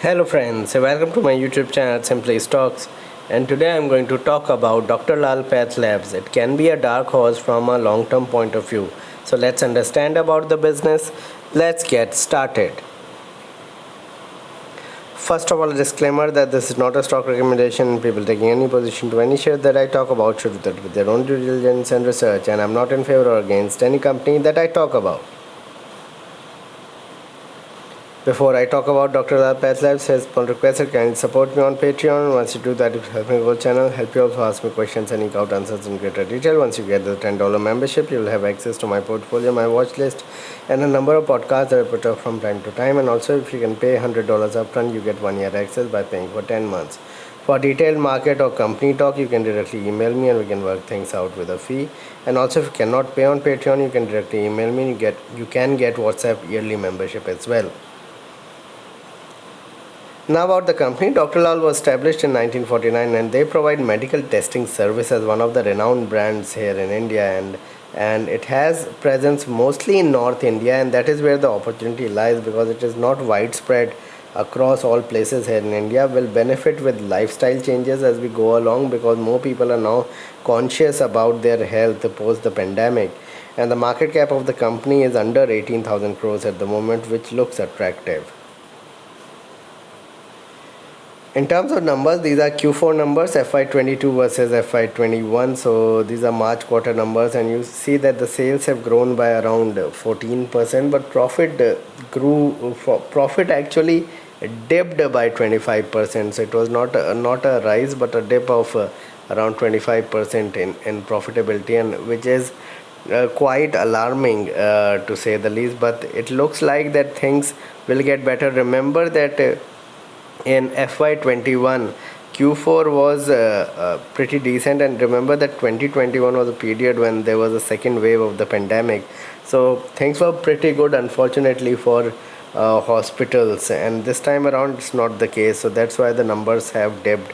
Hello friends, welcome to my YouTube channel Simply Stocks, and today I'm going to talk about Dr. Lal Path Labs. It can be a dark horse from a long-term point of view. So let's understand about the business. Let's get started. First of all, a disclaimer that this is not a stock recommendation. People taking any position to any share that I talk about should do that with their own due diligence and research, and I'm not in favor or against any company that I talk about. Before I talk about Dr. Lal Path Labs, has one request: kindly support me on Patreon. Once you do that, it will help me grow the channel, help you also ask me questions and eke out answers in greater detail. Once you get the $10 membership, you will have access to my portfolio, my watch list, and a number of podcasts that I put up from time to time. And also, if you can pay $100 upfront, you get 1 year access by paying for 10 months. For detailed market or company talk, you can directly email me and we can work things out with a fee. And also, if you cannot pay on Patreon, you can directly email me. You can get WhatsApp yearly membership as well. Now about the company, Dr. Lal was established in 1949 and they provide medical testing service as one of the renowned brands here in India, and it has presence mostly in North India, and that is where the opportunity lies because it is not widespread across all places here in India. Will benefit with lifestyle changes as we go along because more people are now conscious about their health post the pandemic, and the market cap of the company is under 18,000 crores at the moment, which looks attractive. In terms of numbers, these are Q4 numbers, FY22 versus FY21. So these are March quarter numbers, and you see that the sales have grown by around 14%, but profit actually dipped by 25%. So it was not a rise, but a dip of around 25% in profitability, and which is quite alarming to say the least. But it looks like that things will get better. Remember that. In FY21, Q4 was pretty decent, and remember that 2021 was a period when there was a second wave of the pandemic, so things were pretty good unfortunately for hospitals, and this time around it's not the case, so that's why the numbers have dipped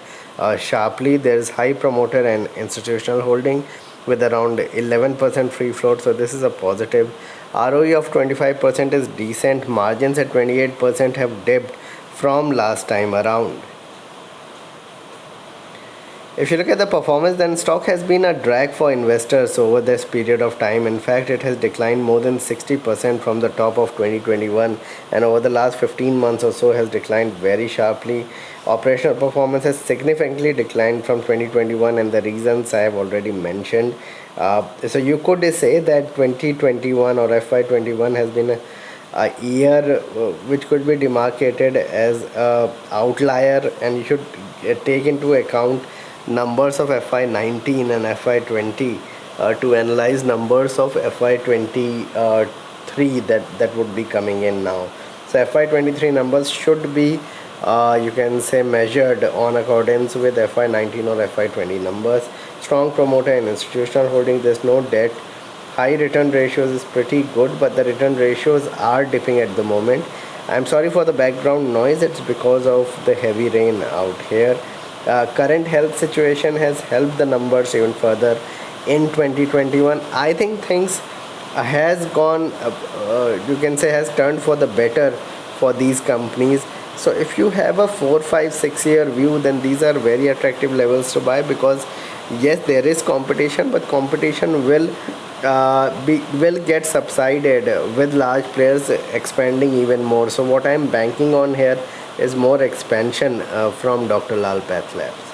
sharply. There is high promoter and institutional holding with around 11% free float, so this is a positive. ROE of 25% is decent. Margins at 28% have dipped from last time around. If you look at the performance, then stock has been a drag for investors over this period of time. In fact, it has declined more than 60% from the top of 2021, and over the last 15 months or so has declined very sharply. Operational performance has significantly declined from 2021, and the reasons I have already mentioned. So you could say that 2021 or FY21 has been a year which could be demarcated as a outlier, and you should take into account numbers of FY19 and FY20 to analyze numbers of FY23 that would be coming in now. So FY23 numbers should be you can say measured on accordance with FY19 or FY20 numbers. Strong promoter and institutional holding. There's no debt. High return ratios is pretty good, but the return ratios are dipping at the moment. I'm sorry for the background noise, it's because of the heavy rain out here. Current health situation has helped the numbers even further in 2021. I think things has gone you can say has turned for the better for these companies. So if you have a 4 5 6 year view, then these are very attractive levels to buy because yes, there is competition, but competition will get subsided with large players expanding even more. So what I'm banking on here is more expansion from Dr. Lal Path Labs.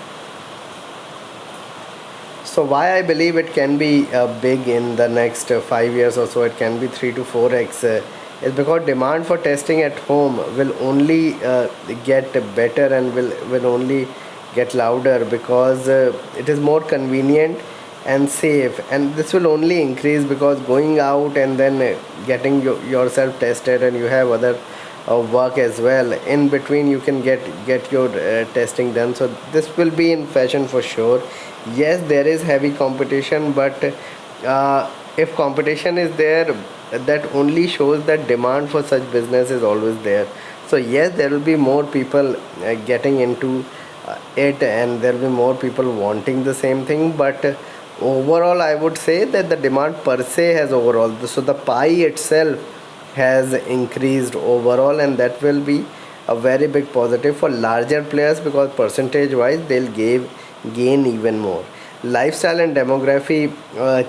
So why I believe it can be big in the next 5 years or so, it can be 3 to 4x, is because demand for testing at home will only get better and will only get louder because it is more convenient and safe, and this will only increase because going out and then getting yourself tested, and you have other work as well in between, you can get your testing done. So this will be in fashion for sure. Yes, there is heavy competition, but if competition is there, that only shows that demand for such business is always there. So yes, there will be more people getting into it, and there will be more people wanting the same thing, but overall I would say that the demand per se has overall, so the pie itself has increased overall, and that will be a very big positive for larger players because percentage wise they'll gain even more. Lifestyle and demography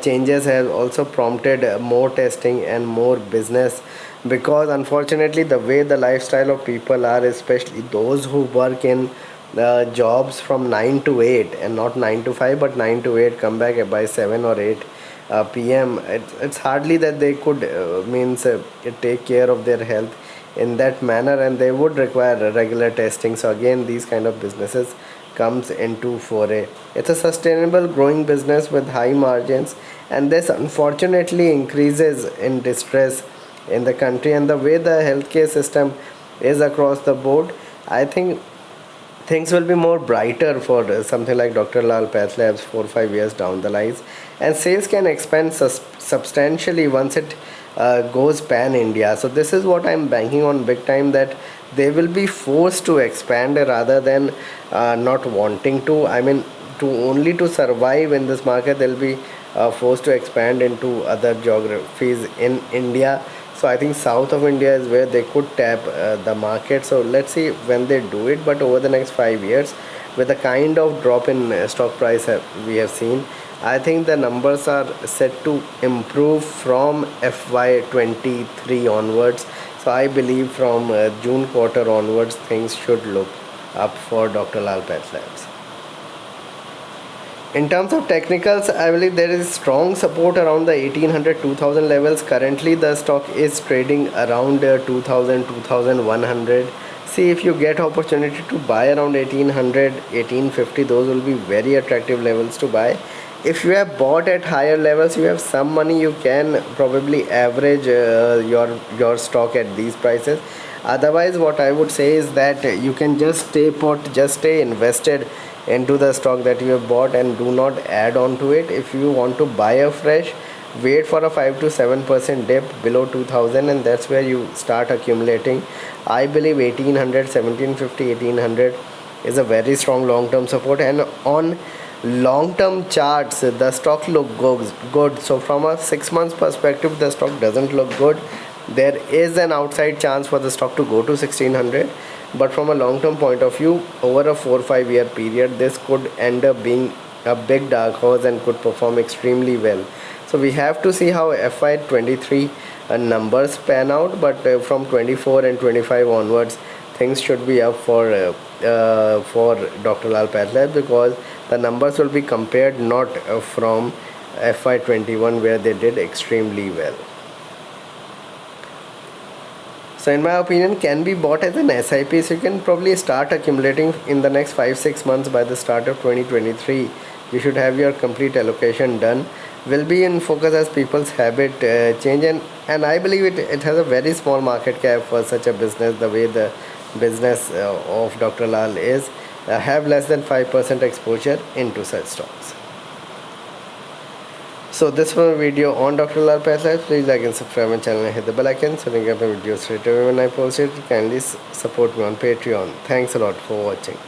changes have also prompted more testing and more business, because unfortunately the way the lifestyle of people are, especially those who work in jobs from 9 to 8 and not 9 to 5 but 9 to 8, come back by 7 or 8 p.m. It's hardly that they could means take care of their health in that manner, and they would require regular testing. So again, these kind of businesses comes into foray. It's a sustainable growing business with high margins, and this unfortunately increases in distress in the country. And the way the healthcare system is across the board, I think things will be more brighter for something like Dr. Lal Path Labs 4 5 years down the line, and sales can expand substantially once it goes pan India. So this is what I'm banking on big time, that they will be forced to expand rather than not wanting to. I mean, to only to survive in this market, they'll be forced to expand into other geographies in India. So I think south of India is where they could tap the market. So let's see when they do it. But over the next 5 years, with the kind of drop in stock price we have seen, I think the numbers are set to improve from FY23 onwards. So I believe from June quarter onwards, things should look up for Dr. Lal Path Labs. In terms of technicals, I believe there is strong support around the 1800 2000 levels. Currently, the stock is trading around 2000 2100. See, if you get opportunity to buy around 1800 1850, those will be very attractive levels to buy. If you have bought at higher levels, you have some money, you can probably average your stock at these prices. Otherwise, what I would say is that you can just stay put, just stay invested into the stock that you have bought and do not add on to it. If you want to buy a fresh, wait for a 5 to 7% dip below 2000, and that's where you start accumulating. I believe 1800 1750 1800 is a very strong long term support, and on long term charts the stock look good. So from a 6 months perspective, the stock doesn't look good. There is an outside chance for the stock to go to 1600, but from a long term point of view, over a 4 5 year period, this could end up being a big dark horse and could perform extremely well. So we have to see how FY23 numbers pan out, but from 24 and 25 onwards, things should be up for Dr. Lal Path Labs, because the numbers will be compared not from FY21 where they did extremely well. So in my opinion, can be bought as an SIP. So you can probably start accumulating in the next 5 6 months. By the start of 2023, you should have your complete allocation done. Will be in focus as people's habit change, and I believe it has a very small market cap for such a business. The way the business of Dr. Lal is, have less than 5% exposure into such stocks. So this was a video on Dr. Lal Path Labs. Please like and subscribe my channel and hit the bell icon so you can get my videos straight away when I post it. Kindly support me on Patreon. Thanks a lot for watching.